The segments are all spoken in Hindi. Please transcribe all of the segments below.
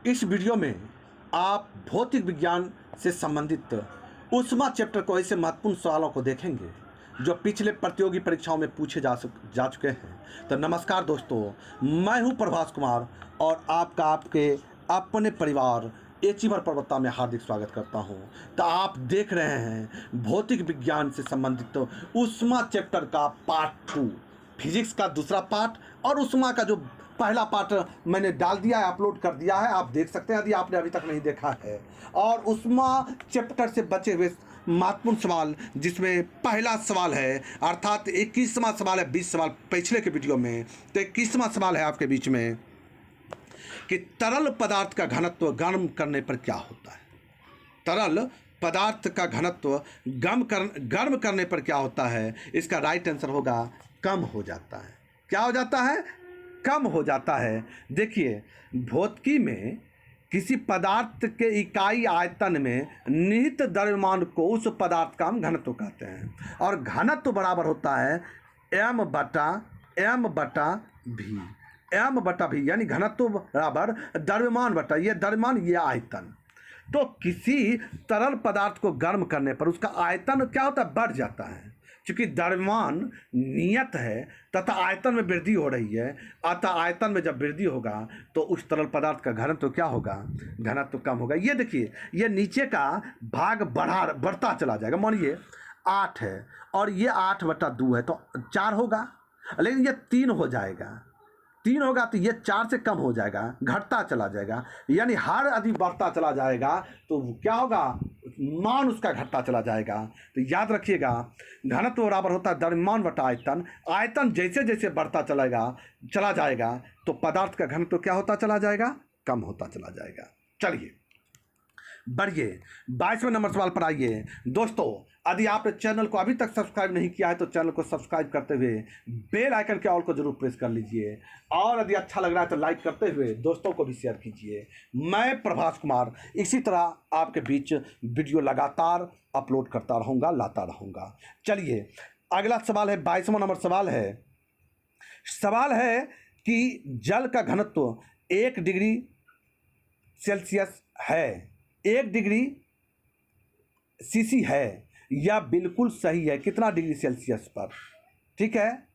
इस वीडियो में आप भौतिक विज्ञान से संबंधित उष्मा चैप्टर को ऐसे महत्वपूर्ण सवालों को देखेंगे जो पिछले प्रतियोगी परीक्षाओं में पूछे जा चुके हैं। तो नमस्कार दोस्तों, मैं हूं प्रभास कुमार और आपका आपके अपने परिवार एचीवर पर्वता में हार्दिक स्वागत करता हूं। तो आप देख रहे हैं भौतिक विज्ञान से संबंधित उष्मा चैप्टर का पार्ट 2, फिजिक्स का दूसरा पार्ट, और उष्मा का जो पहला पार्ट मैंने डाल दिया है, अपलोड कर दिया है, आप देख सकते हैं यदि आपने अभी तक नहीं देखा है। और उष्मा चैप्टर से बचे हुए महत्वपूर्ण सवाल, जिसमें पहला सवाल है, अर्थात 21वां सवाल है 20 सवाल पिछले के वीडियो में। तो 21वां सवाल है आपके बीच में कि तरल पदार्थ का घनत्व गर्म करने पर क्या होता है। तरल पदार्थ का घनत्व गर्म करने पर क्या होता है। इसका राइट आंसर होगा कम हो जाता है। क्या हो जाता है? कम हो जाता है। देखिए, भौतिकी में किसी पदार्थ के इकाई आयतन में निहित द्रव्यमान को उस पदार्थ का हम घनत्व कहते हैं, और घनत्व बराबर होता है m बटा v, यानी घनत्व बराबर द्रव्यमान बटा ये द्रव्यमान, ये आयतन। तो किसी तरल पदार्थ को गर्म करने पर उसका आयतन क्या होता है? बढ़ जाता है। क्योंकि द्रव्यमान नियत है तथा आयतन में वृद्धि हो रही है, अतः आयतन में जब वृद्धि होगा तो उस तरल पदार्थ का घनत्व क्या होगा? घनत्व कम होगा। ये देखिए, ये नीचे का भाग बढ़ता चला जाएगा। मानिए 8 है और ये 8/2 है तो 4 होगा, लेकिन ये 3 हो जाएगा। 3 होगा तो ये 4 से कम हो जाएगा, घटता चला जाएगा। यानी हर अधिक बढ़ता चला जाएगा तो क्या होगा? मान उसका घटता चला जाएगा। तो याद रखिएगा, घनत्व बराबर होता है द्रव्यमान बटा आयतन। आयतन जैसे जैसे बढ़ता चला जाएगा तो पदार्थ का घनत्व क्या होता चला जाएगा? कम होता चला जाएगा। चलिए बढ़िए 22वें नंबर सवाल पर आइए। दोस्तों, यदि आपने चैनल को अभी तक सब्सक्राइब नहीं किया है तो चैनल को सब्सक्राइब करते हुए बेल आइकन के ऑल को जरूर प्रेस कर लीजिए, और यदि अच्छा लग रहा है तो लाइक करते हुए दोस्तों को भी शेयर कीजिए। मैं प्रभास कुमार इसी तरह आपके बीच वीडियो लगातार अपलोड करता रहूँगा, लाता रहूँगा। चलिए अगला सवाल है, 22वां नंबर सवाल है कि जल का घनत्व 1 डिग्री सेल्सियस है, 1 डिग्री सीसी है, या बिल्कुल सही है कितना डिग्री सेल्सियस पर? ठीक है,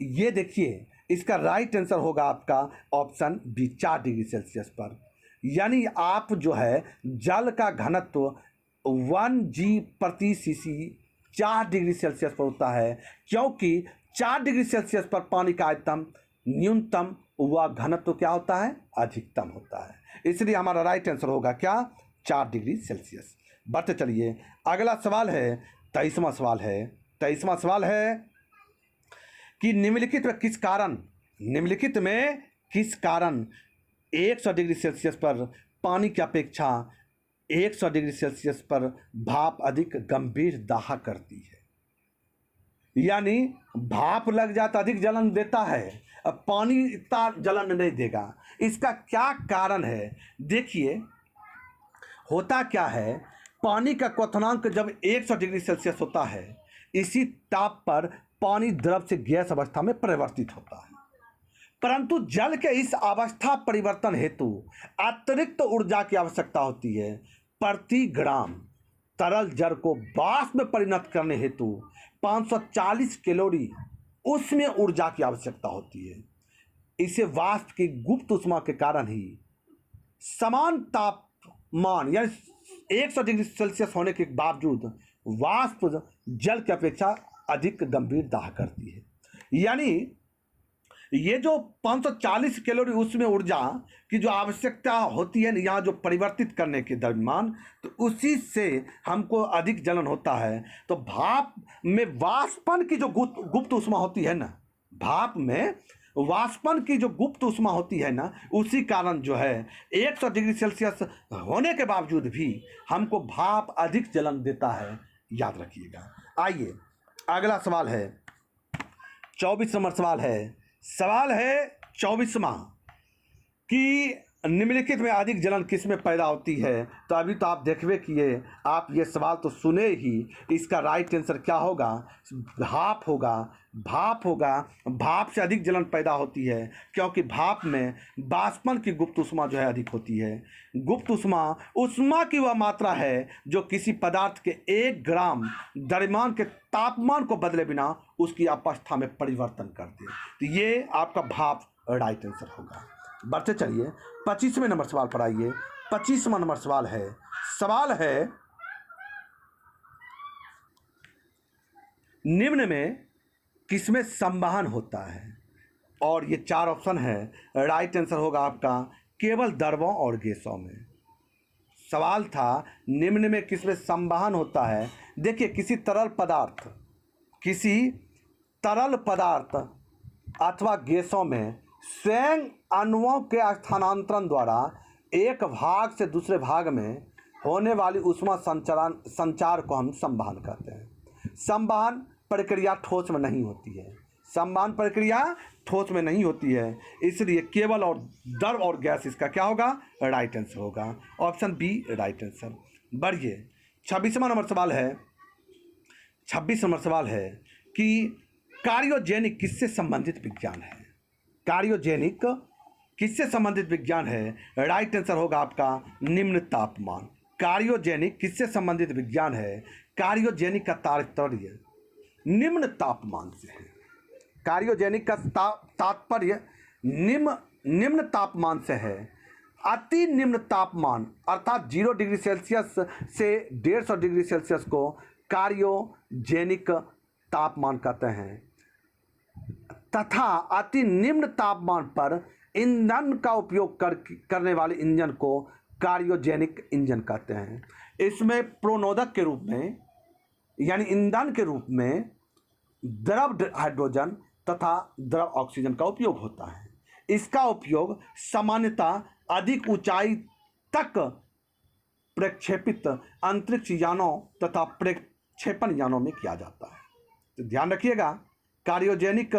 ये देखिए, इसका राइट आंसर होगा आपका ऑप्शन बी, 4 डिग्री सेल्सियस पर। यानी आप जो है जल का घनत्व 1 g प्रति सीसी 4 डिग्री सेल्सियस पर होता है, क्योंकि 4 डिग्री सेल्सियस पर पानी का आयतन न्यूनतम व घनत्व क्या होता है? अधिकतम होता है। इसलिए हमारा राइट आंसर होगा क्या? 4 डिग्री सेल्सियस। बढ़ते चलिए, अगला सवाल है 23वां सवाल है कि निम्नलिखित में किस कारण 100 डिग्री सेल्सियस पर पानी की अपेक्षा 100 डिग्री सेल्सियस पर भाप अधिक गंभीर दाह करती है। यानी भाप लग जाता अधिक जलन देता है, अब पानी इतना जलन नहीं देगा। इसका क्या कारण है? देखिए, होता क्या है, पानी का क्वथनांक जब 100 डिग्री सेल्सियस होता है, इसी ताप पर पानी द्रव से गैस अवस्था में परिवर्तित होता है, परंतु जल के इस अवस्था परिवर्तन हेतु अतिरिक्त ऊर्जा की आवश्यकता होती है। प्रति ग्राम तरल जल को वाष्प में परिणत करने हेतु 540 कैलोरी उसमें ऊर्जा की आवश्यकता होती है। इसे वाष्प की गुप्त ऊष्मा के कारण ही समान तापमान यानी 100 डिग्री सेल्सियस होने के बावजूद वाष्प जल की अपेक्षा अधिक गंभीर दाह करती है। यानी ये जो 540 कैलोरी उसमें ऊर्जा की जो आवश्यकता होती है यहाँ जो परिवर्तित करने के दरमियान, तो उसी से हमको अधिक जलन होता है। तो भाप में वाष्पन की जो गुप्त ऊष्मा होती है ना, भाप में वाष्पन की जो गुप्त ऊष्मा होती है ना, उसी कारण जो है 100 डिग्री सेल्सियस होने के बावजूद भी हमको भाप अधिक जलन देता है। याद रखिएगा। आइए अगला सवाल है 24 नंबर सवाल है 24वां कि निम्नलिखित में अधिक जलन किस में पैदा होती है? तो अभी तो आप देखबे किए, आप ये सवाल तो सुने ही। इसका राइट आंसर क्या होगा? भाप होगा। भाप होगा। भाप से अधिक जलन पैदा होती है क्योंकि भाप में बाष्पन की गुप्त ऊष्मा जो है अधिक होती है। गुप्त ऊष्मा ऊष्मा की वह मात्रा है जो किसी पदार्थ के 1 ग्राम द्रव्यमान के तापमान को बदले बिना उसकी अवस्था में परिवर्तन कर दे। तो ये आपका भाप राइट आंसर होगा। बढ़ते चलिए 25वें नंबर सवाल पर आइए। 25वां नंबर सवाल है निम्न में किसमें संवहन होता है? और ये 4 ऑप्शन है। राइट आंसर होगा आपका केवल द्रवों और गैसों में। सवाल था निम्न में किसमें संवहन होता है। देखिए किसी तरल पदार्थ अथवा गैसों में स्वयं अणुओं के स्थानांतरण द्वारा एक भाग से दूसरे भाग में होने वाली ऊष्मा संचार को हम संवहन कहते हैं। संवहन प्रक्रिया ठोस में नहीं होती है। संवहन प्रक्रिया ठोस में नहीं होती है, इसलिए केवल और द्रव और गैस इसका क्या होगा? राइट आंसर होगा। Option B right answer. बढ़िए 26वां नंबर सवाल है कि कार्योजेनिक किससे संबंधित विज्ञान है? कार्योजेनिक किससे संबंधित विज्ञान है? राइट आंसर होगा आपका निम्न तापमान। कार्योजेनिक किससे संबंधित विज्ञान है? कार्योजेनिक का तात्पर्य निम्न तापमान से है। कार्योजेनिक का तात्पर्य निम्न तापमान से है। अति निम्न तापमान अर्थात 0 डिग्री सेल्सियस से 150 डिग्री सेल्सियस को कार्योजेनिक तापमान कहते हैं तथा अति निम्न तापमान पर ईंधन का उपयोग करने वाले इंजन को कार्योजेनिक इंजन कहते हैं। इसमें प्रोनोदक के रूप में यानी ईंधन के रूप में द्रव हाइड्रोजन तथा द्रव ऑक्सीजन का उपयोग होता है। इसका उपयोग सामान्यतः अधिक ऊंचाई तक प्रक्षेपित अंतरिक्ष यानों तथा प्रक्षेपण यानों में किया जाता है। तो ध्यान रखिएगा, कार्योजेनिक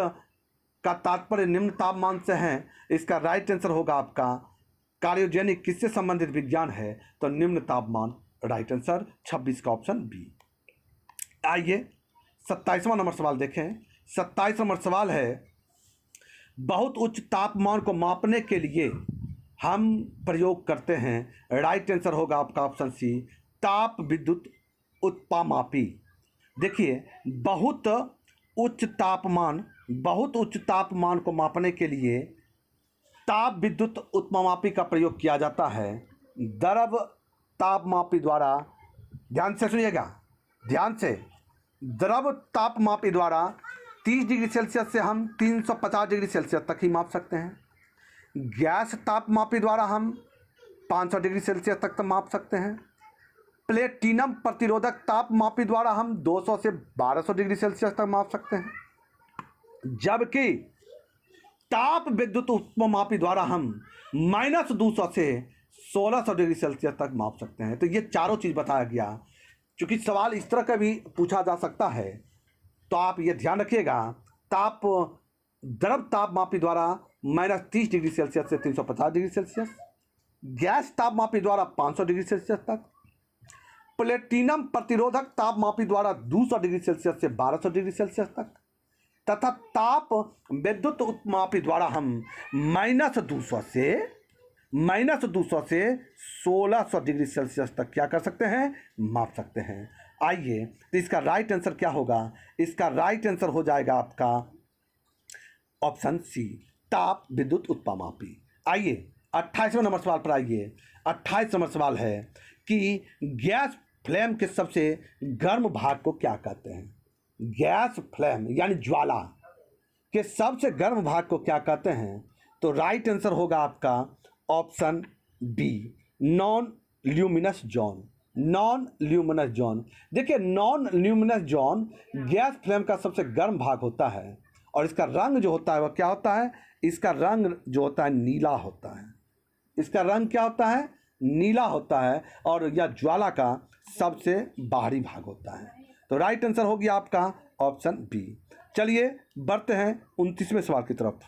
का तात्पर्य निम्न तापमान से है। इसका राइट आंसर होगा आपका कार्योजेनिक किससे संबंधित विज्ञान है? तो निम्न तापमान राइट आंसर 26 का ऑप्शन बी। आइए 27वां नंबर सवाल देखें। 27वां नंबर सवाल है बहुत उच्च तापमान को मापने के लिए हम प्रयोग करते हैं। राइट आंसर होगा आपका ऑप्शन सी ताप विद्युत उत्पामापी। देखिए बहुत उच्च तापमान को मापने के लिए ताप विद्युत उत्पामापी का प्रयोग किया जाता है। द्रव तापमापी द्वारा ध्यान से सुनिएगा, ध्यान से, द्रव तापमापी द्वारा 30 डिग्री सेल्सियस से हम 350 डिग्री सेल्सियस तक ही माप सकते हैं। गैस तापमापी द्वारा हम 500 डिग्री सेल्सियस तक माप सकते हैं। प्लेटिनम प्रतिरोधक तापमापी द्वारा हम 200 से 1200 डिग्री सेल्सियस तक माप सकते हैं, जबकि ताप विद्युत उत्पामापी द्वारा हम -200 से 1600 डिग्री सेल्सियस तक माप सकते हैं। तो ये चारों चीज़ बताया गया। चूँकि सवाल इस तरह का भी पूछा जा सकता है तो आप ये ध्यान रखिएगा, द्रव तापमापी द्वारा -30 डिग्री सेल्सियस से 350 डिग्री सेल्सियस, गैस तापमापी द्वारा 500 डिग्री सेल्सियस तक, प्लेटिनम प्रतिरोधक तापमापी द्वारा 200 डिग्री सेल्सियस से 1200 डिग्री सेल्सियस तक, तथा ताप विद्युत उत्पामापी द्वारा हम -200 से 1600 डिग्री सेल्सियस तक क्या कर सकते हैं? माप सकते हैं। आइए तो इसका राइट आंसर क्या होगा? इसका राइट आंसर हो जाएगा आपका ऑप्शन सी ताप विद्युत उत्पामापी। आइए 28वें नंबर सवाल पर आइए। 28 नंबर सवाल है कि गैस फ्लेम के सबसे गर्म भाग को क्या कहते हैं? गैस फ्लेम यानी ज्वाला के सबसे गर्म भाग को क्या कहते हैं? तो राइट आंसर होगा आपका option B non luminous zone. Non luminous zone, देखिए non luminous zone gas flame का सबसे गर्म भाग होता है और इसका रंग जो होता है वह क्या होता है? इसका रंग जो होता है नीला होता है। इसका रंग क्या होता है? नीला होता है और यह ज्वाला का सबसे बाहरी भाग होता है। तो राइट आंसर हो गया आपका ऑप्शन बी। चलिए बढ़ते हैं 29वें सवाल की तरफ।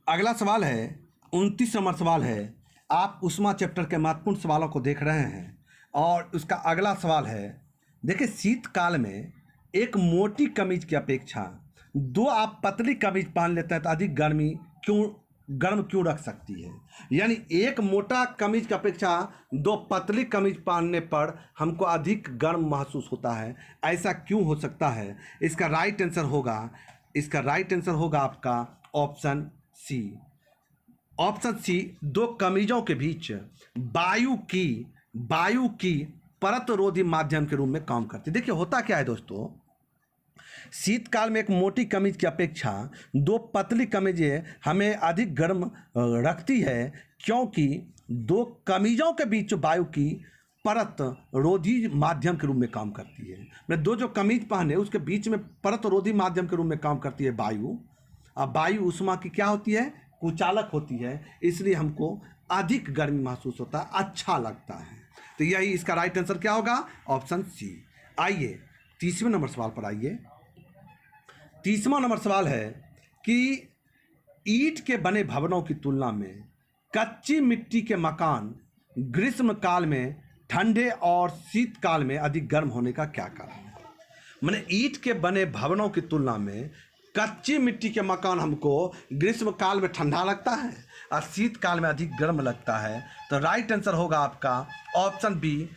अगला सवाल है 29 नंबर सवाल है। आप उष्मा चैप्टर के महत्वपूर्ण सवालों को देख रहे हैं और उसका अगला सवाल है, देखिए शीतकाल में एक मोटी कमीज की अपेक्षा दो आप पतली कमीज पहन लेते हैं तो अधिक गर्म क्यों रख सकती है। यानी एक मोटा कमीज की अपेक्षा दो पतली कमीज पहनने पर हमको अधिक गर्म महसूस होता है, ऐसा क्यों हो सकता है। इसका राइट आंसर होगा आपका ऑप्शन सी। ऑप्शन सी, दो कमीजों के बीच वायु की परतरोधी माध्यम के रूप में काम करती है। देखिए होता क्या है दोस्तों, शीतकाल में एक मोटी कमीज की अपेक्षा दो पतली कमीजें हमें अधिक गर्म रखती है, क्योंकि दो कमीजों के बीच वायु की परत रोधी माध्यम के रूप में काम करती है। मतलब दो जो कमीज पहने उसके बीच में परत रोधी माध्यम के रूप में काम करती है वायु। अब वायु उष्मा की क्या होती है, कुचालक होती है, इसलिए हमको अधिक गर्मी महसूस होता है, अच्छा लगता है। तो यही इसका राइट आंसर क्या होगा, ऑप्शन सी। आइए 30वें नंबर सवाल पर आइए। 30वां नंबर सवाल है कि ईंट के बने भवनों की तुलना में कच्ची मिट्टी के मकान ग्रीष्म काल में ठंडे और शीतकाल में अधिक गर्म होने का क्या कारण है। माने ईंट के बने भवनों की तुलना में कच्ची मिट्टी के मकान हमको ग्रीष्म काल में ठंडा लगता है और शीतकाल में अधिक गर्म लगता है। तो राइट आंसर होगा आपका ऑप्शन बी,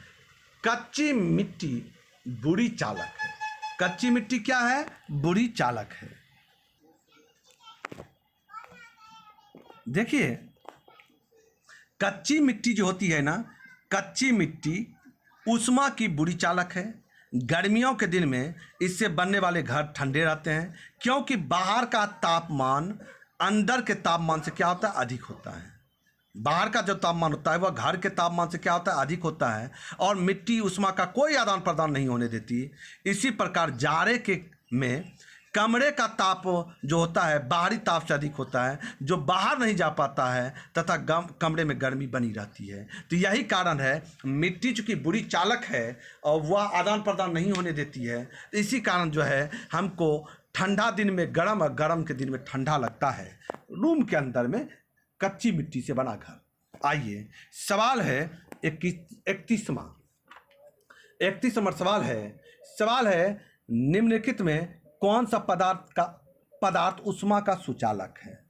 कच्ची मिट्टी बुरी चालक है। कच्ची मिट्टी क्या है, बुरी चालक है। देखिए कच्ची मिट्टी जो होती है ना, कच्ची मिट्टी उष्मा की बुरी चालक है। गर्मियों के दिन में इससे बनने वाले घर ठंडे रहते हैं, क्योंकि बाहर का तापमान अंदर के तापमान से क्या होता है, अधिक होता है। बाहर का जो तापमान होता है वह घर के तापमान से क्या होता है, अधिक होता है। और मिट्टी उष्मा का कोई आदान प्रदान नहीं होने देती। इसी प्रकार जाड़े के में कमरे का ताप जो होता है बाहरी ताप से अधिक होता है, जो बाहर नहीं जा पाता है, तथा कमरे में गर्मी बनी रहती है। तो यही कारण है, मिट्टी चूँकि बुरी चालक है और वह आदान प्रदान नहीं होने देती है, तो इसी कारण जो है हमको ठंडा दिन में गर्म और गर्म के दिन में ठंडा लगता है रूम के अंदर में कच्ची मिट्टी से बना घर। आइए सवाल है 31वां नंबर सवाल है निम्नलिखित में कौन सा पदार्थ उष्मा का सुचालक है।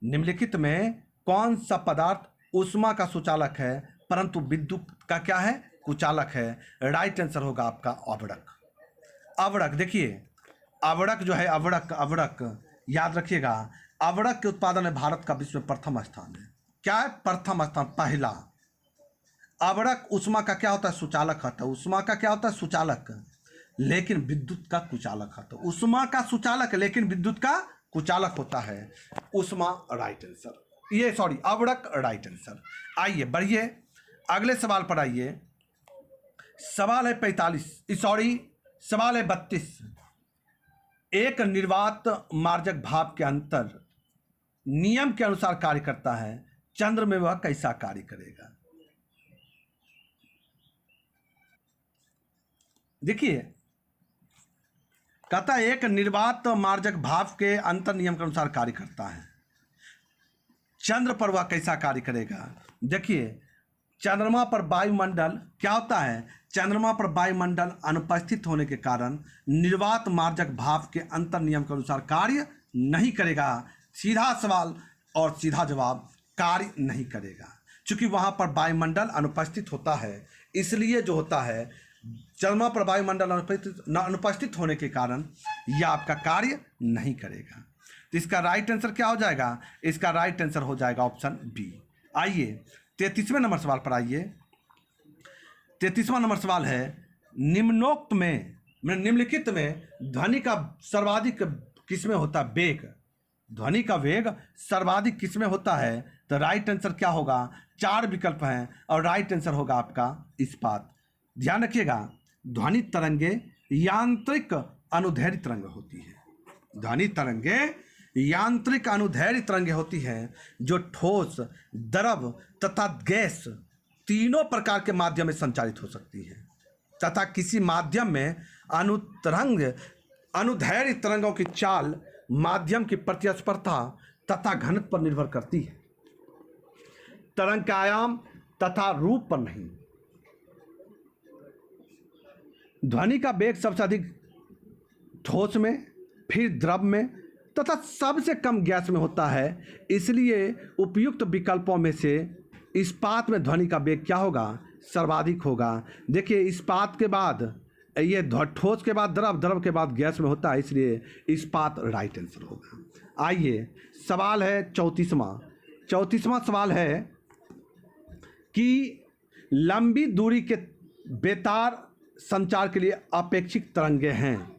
निम्नलिखित में कौन सा पदार्थ उष्मा का सुचालक है परंतु विद्युत का क्या है, कुचालक है। राइट आंसर होगा आपका अवड़क। देखिए अवड़क जो है, अवड़क याद रखिएगा, अवड़क के उत्पादन में भारत का विश्व में प्रथम स्थान है। क्या है, प्रथम स्थान, पहला। अवड़क उष्मा का क्या होता है, सुचालक होता है। उष्मा का क्या होता है, सुचालक, लेकिन विद्युत का कुचालक होता है। उष्मा का सुचालक लेकिन विद्युत का कुचालक होता है। उष्मा राइट आंसर, अवड़क राइट आंसर। आइए बढ़िए अगले सवाल पर आइए। सवाल है 32। एक निर्वात मार्जक भाप के अंतर नियम के अनुसार कार्य करता है, चंद्र में वह कैसा कार्य करेगा। देखिए कहता है एक निर्वात मार्जक भाप के अंतर नियम के अनुसार कार्य करता है, चंद्र पर वह कैसा कार्य करेगा। देखिए चंद्रमा पर वायुमंडल क्या होता है, चंद्रमा पर वायुमंडल अनुपस्थित होने के कारण निर्वात मार्जक भाप के अंतर नियम के अनुसार कार्य नहीं करेगा। सीधा सवाल और सीधा जवाब, कार्य नहीं करेगा, क्योंकि वहाँ पर वायुमंडल अनुपस्थित होता है। इसलिए जो होता है चंद्रमा पर वायुमंडल अनुपस्थित होने के कारण यह आपका कार्य नहीं करेगा। तो इसका राइट आंसर क्या हो जाएगा, इसका राइट आंसर हो जाएगा ऑप्शन बी। आइए 33वें नंबर सवाल पर आइए। 33वां नंबर सवाल है निम्नलिखित में ध्वनि का सर्वाधिक किसमें होता है, वेग। ध्वनि का वेग सर्वाधिक किसमें होता है। तो राइट आंसर क्या होगा, 4 विकल्प हैं और राइट आंसर होगा आपका इस्पात। ध्यान रखिएगा, ध्वनि तरंगे यांत्रिक अनुदैर्घ्य तरंग होती है। ध्वनि तरंगे यांत्रिक अनुदैर्घ्य तरंगे होती हैं, जो ठोस, द्रव तथा गैस तीनों प्रकार के माध्यम में संचारित हो सकती है, तथा किसी माध्यम में अनुदैर्घ्य तरंगों की चाल माध्यम की प्रतिस्पर्धा तथा घनत्व पर निर्भर करती है। तरंग का आयाम तथा रूप पर नहीं। ध्वनि का वेग सबसे अधिक ठोस में, फिर द्रव में तथा सबसे कम गैस में होता है। इसलिए उपयुक्त विकल्पों में से इस्पात में ध्वनि का वेग क्या होगा? सर्वाधिक होगा। देखिए, इस्पात के बाद ये ठोस के बाद द्रव, द्रव के बाद गैस में होता है, इसलिए इस्पात राइट आंसर होगा। आइए, सवाल है 34वां सवाल है कि लंबी दूरी के बेतार संचार के लिए अपेक्षित तरंगे हैं।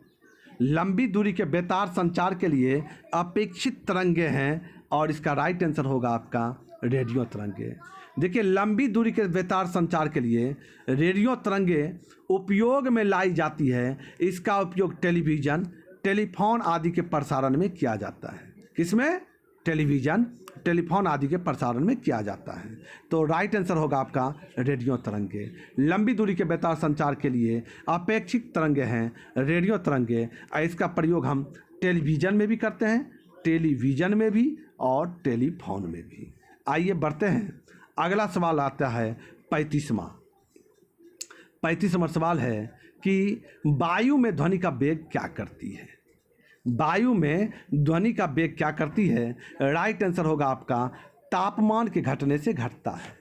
लंबी दूरी के बेतार संचार के लिए अपेक्षित तरंगे हैं और इसका राइट आंसर होगा आपका रेडियो तरंगे। देखिए, लंबी दूरी के बेतार संचार के लिए रेडियो तरंगे उपयोग में लाई जाती है। इसका उपयोग टेलीविज़न, टेलीफोन आदि के प्रसारण में किया जाता है। किसमें? टेलीविज़न, टेलीफोन आदि के प्रसारण में किया जाता है। तो राइट आंसर होगा आपका रेडियो तरंगे। लंबी दूरी के बेतार संचार के लिए अपेक्षित तरंगे हैं रेडियो तरंगे। इसका प्रयोग हम टेलीविज़न में भी करते हैं, टेलीविज़न में भी और टेलीफोन में भी। आइए बढ़ते हैं। अगला सवाल आता है 35वां सवाल है कि वायु में ध्वनि का वेग क्या करती है? वायु में ध्वनि का वेग क्या करती है? राइट आंसर होगा आपका तापमान के घटने से घटता है।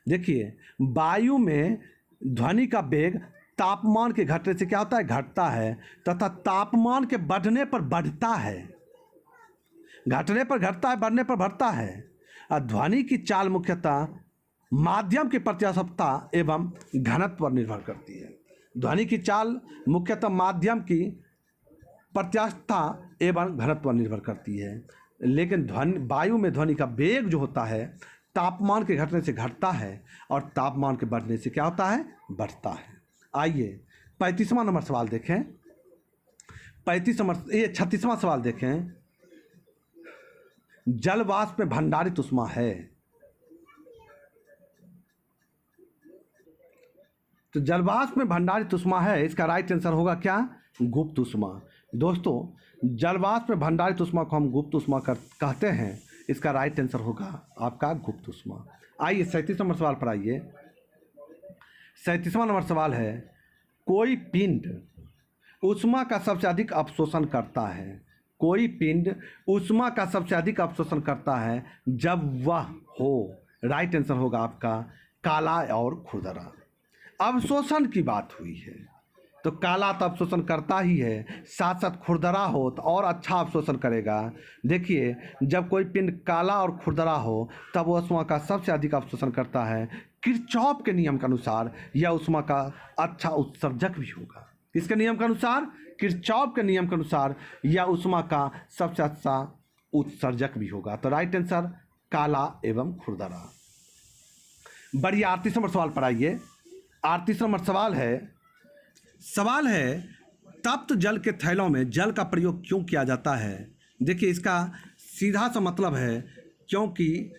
देखिए, वायु में ध्वनि का वेग तापमान के घटने से क्या होता है? घटता है तथा तापमान के बढ़ने पर बढ़ता है। घटने पर घटता है, बढ़ने पर बढ़ता है। ध्वनि की चाल मुख्यतः माध्यम की प्रत्यास्थता एवं घनत्व पर निर्भर करती है। ध्वनि की चाल मुख्यतः माध्यम की प्रत्यास्थता एवं घनत्व पर निर्भर करती है। लेकिन वायु में ध्वनि का वेग जो होता है तापमान के घटने से घटता है और तापमान के बढ़ने से क्या होता है? बढ़ता है। आइए 35वां नंबर सवाल देखें। 36वां सवाल देखें। जल वाष्प में भंडारित उष्मा है। तो जल वाष्प में भंडारित उष्मा है, इसका राइट आंसर होगा क्या? गुप्त उष्मा। दोस्तों, जल वाष्प में भंडारित उष्मा को हम गुप्त उष्मा कहते हैं। इसका राइट आंसर होगा आपका गुप्त उष्मा। आइए 37 नंबर सवाल पर आइए। 37वां नंबर सवाल है, कोई पिंड उष्मा का सबसे अधिक अवशोषण करता है। कोई पिंड उष्मा का सबसे अधिक अवशोषण करता है जब वह हो। राइट आंसर होगा आपका काला और खुरदरा। अवशोषण की बात हुई है तो काला तो अवशोषण करता ही है, साथ साथ खुरदरा हो तो और अच्छा अवशोषण करेगा। देखिए, जब कोई पिंड काला और खुरदरा हो तब वह उष्मा का सबसे अधिक अवशोषण करता है। किरचॉफ के नियम के अनुसार यह उष्मा का अच्छा उत्सर्जक भी होगा। किसके नियम के अनुसार? किरचॉफ के नियम के अनुसार यह उष्मा का सबसे अच्छा उत्सर्जक भी होगा। तो राइट आंसर काला एवं खुरदरा। बढ़िए, 38 नंबर सवाल पर आइए। 38 नंबर सवाल है तप्त जल के थैलों में जल का प्रयोग क्यों किया जाता है? देखिए, इसका सीधा सा मतलब है क्योंकि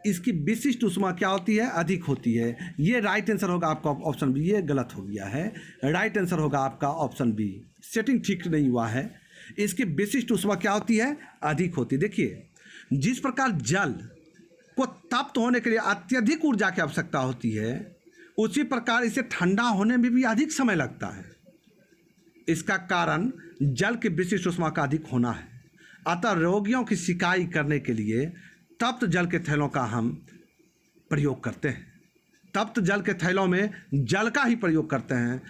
इसकी विशिष्ट उष्मा क्या होती है? अधिक होती है। ये राइट आंसर होगा आपका ऑप्शन बी। ये गलत हो गया है। राइट आंसर होगा आपका ऑप्शन बी। सेटिंग ठीक नहीं हुआ है। इसकी विशिष्ट उष्मा क्या होती है? अधिक होती है। देखिए, जिस प्रकार जल को तप्त होने के लिए अत्यधिक ऊर्जा की आवश्यकता होती है, उसी प्रकार इसे ठंडा होने में भी अधिक समय लगता है। इसका कारण जल की विशिष्ट उष्मा का अधिक होना है। अतः रोगियों की सिकाई करने के लिए तप्त जल के थैलों का हम प्रयोग करते हैं। तप्त जल के थैलों में जल का ही प्रयोग करते हैं।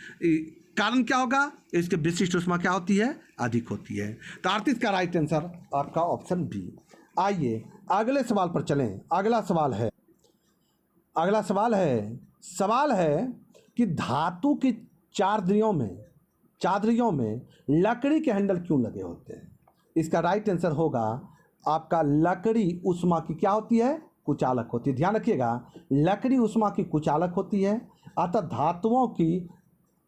कारण क्या होगा? इसकी विशिष्ट उष्मा क्या होती है? अधिक होती है। तो 38 का राइट आंसर आपका ऑप्शन बी। आइए अगले सवाल पर चलें। अगला सवाल है कि धातु की चादरियों में लकड़ी के हैंडल क्यों लगे होते हैं? इसका राइट आंसर होगा आपका लकड़ी उष्मा की क्या होती है? कुचालक होती है। ध्यान रखिएगा, लकड़ी उष्मा की कुचालक होती है। अतः धातुओं की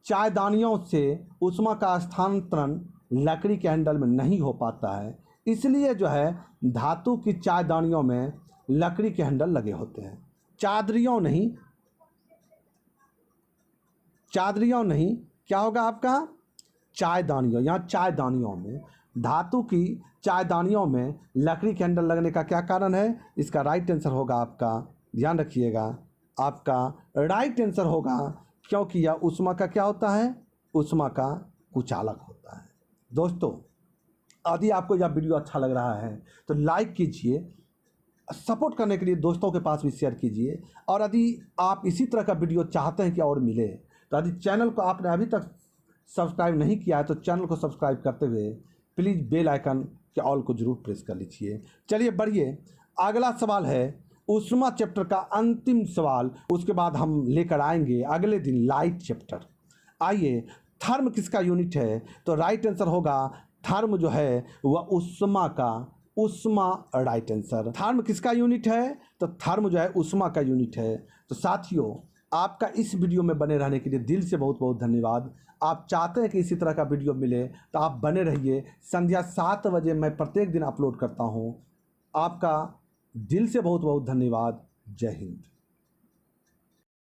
चायदानियों से उष्मा का स्थानांतरण लकड़ी के हैंडल में नहीं हो पाता है। इसलिए जो है धातु की चायदानियों में लकड़ी के हैंडल लगे होते हैं। चादरियों नहीं, क्या होगा आपका? चायदानियों। यहाँ चायदानियों में, धातु की चायदानियों में लकड़ी के हैंडल लगने का क्या कारण है? इसका राइट आंसर होगा आपका ध्यान रखिएगा, आपका राइट आंसर होगा, क्योंकि यह ऊष्मा का क्या होता है, ऊष्मा का कुचालक होता है। दोस्तों, यदि आपको यह वीडियो अच्छा लग रहा है तो लाइक कीजिए, सपोर्ट करने के लिए दोस्तों के पास भी शेयर कीजिए, और यदि आप इसी तरह का वीडियो चाहते हैं कि और मिले, तो यदि चैनल को आपने अभी तक सब्सक्राइब नहीं किया है तो चैनल को सब्सक्राइब करते हुए प्लीज़ बेल आइकन के ऑल को जरूर प्रेस कर लीजिए। चलिए बढ़िए, अगला सवाल है ऊष्मा चैप्टर का अंतिम सवाल, उसके बाद हम लेकर आएंगे अगले दिन लाइट चैप्टर। आइए, थर्म किसका यूनिट है, तो राइट आंसर होगा थर्म जो है वह ऊष्मा का, ऊष्मा राइट आंसर। थर्म किसका यूनिट है, तो थर्म जो है ऊष्मा का यूनिट है। तो साथियों, आपका इस वीडियो में बने रहने के लिए दिल से बहुत बहुत धन्यवाद। आप चाहते हैं कि इसी तरह का वीडियो मिले तो आप बने रहिए। संध्या 7 बजे मैं प्रत्येक दिन अपलोड करता हूं। आपका दिल से बहुत बहुत धन्यवाद। जय हिंद।